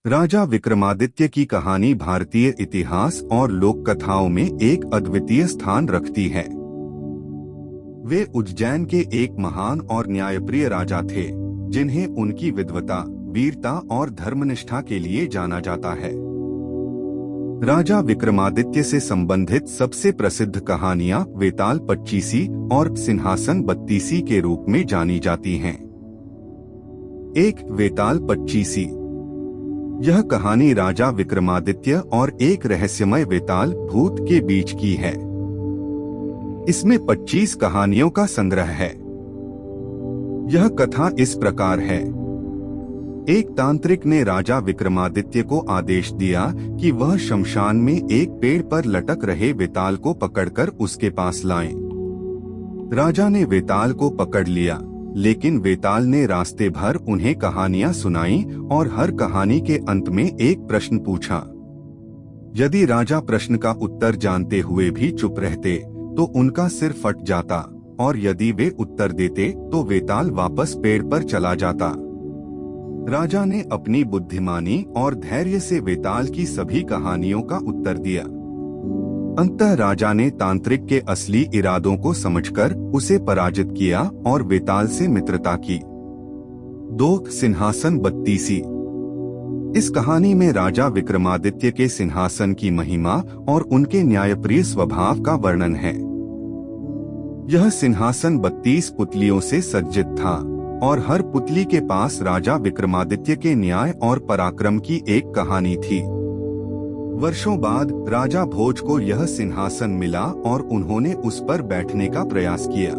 राजा विक्रमादित्य की कहानी भारतीय इतिहास और लोक कथाओं में एक अद्वितीय स्थान रखती है। वे उज्जैन के एक महान और न्यायप्रिय राजा थे, जिन्हें उनकी विद्वता, वीरता और धर्मनिष्ठा के लिए जाना जाता है। राजा विक्रमादित्य से संबंधित सबसे प्रसिद्ध कहानियां वेताल पच्चीसी और सिंहासन बत्तीसी के रूप में जानी जाती हैं। एक वेताल पच्चीसी। यह कहानी राजा विक्रमादित्य और एक रहस्यमय वेताल भूत के बीच की है। इसमें 25 कहानियों का संग्रह है। यह कथा इस प्रकार है। एक तांत्रिक ने राजा विक्रमादित्य को आदेश दिया कि वह शमशान में एक पेड़ पर लटक रहे वेताल को पकड़कर उसके पास लाएं। राजा ने वेताल को पकड़ लिया, लेकिन वेताल ने रास्ते भर उन्हें कहानियां सुनाई और हर कहानी के अंत में एक प्रश्न पूछा। यदि राजा प्रश्न का उत्तर जानते हुए भी चुप रहते तो उनका सिर फट जाता, और यदि वे उत्तर देते तो वेताल वापस पेड़ पर चला जाता। राजा ने अपनी बुद्धिमानी और धैर्य से वेताल की सभी कहानियों का उत्तर दिया। अंततः राजा ने तांत्रिक के असली इरादों को समझकर उसे पराजित किया और वेताल से मित्रता की। 2 सिंहासन बत्तीसी। इस कहानी में राजा विक्रमादित्य के सिंहासन की महिमा और उनके न्यायप्रिय स्वभाव का वर्णन है। यह सिंहासन 32 पुतलियों से सज्जित था और हर पुतली के पास राजा विक्रमादित्य के न्याय और पराक्रम की एक कहानी थी। वर्षों बाद राजा भोज को यह सिंहासन मिला और उन्होंने उस पर बैठने का प्रयास किया।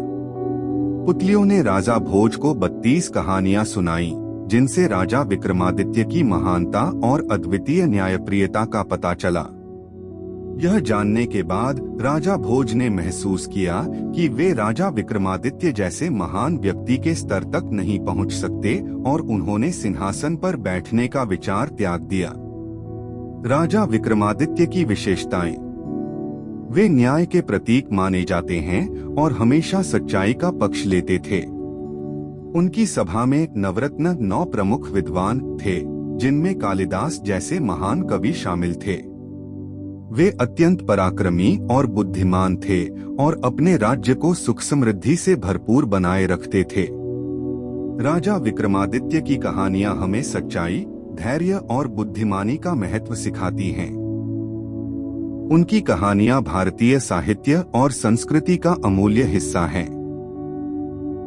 पुतलियों ने राजा भोज को 32 कहानियां सुनाई, जिनसे राजा विक्रमादित्य की महानता और अद्वितीय न्यायप्रियता का पता चला। यह जानने के बाद राजा भोज ने महसूस किया कि वे राजा विक्रमादित्य जैसे महान व्यक्ति के स्तर तक नहीं पहुंच सकते, और उन्होंने सिंहासन पर बैठने का विचार त्याग दिया। राजा विक्रमादित्य की विशेषताएं। वे न्याय के प्रतीक माने जाते हैं और हमेशा सच्चाई का पक्ष लेते थे। उनकी सभा में नवरत्न 9 प्रमुख विद्वान थे, जिनमें कालिदास जैसे महान कवि शामिल थे। वे अत्यंत पराक्रमी और बुद्धिमान थे और अपने राज्य को सुख समृद्धि से भरपूर बनाए रखते थे। राजा विक्रमादित्य की कहानियां हमें सच्चाई, धैर्य और बुद्धिमानी का महत्व सिखाती हैं। उनकी कहानियां भारतीय साहित्य और संस्कृति का अमूल्य हिस्सा हैं।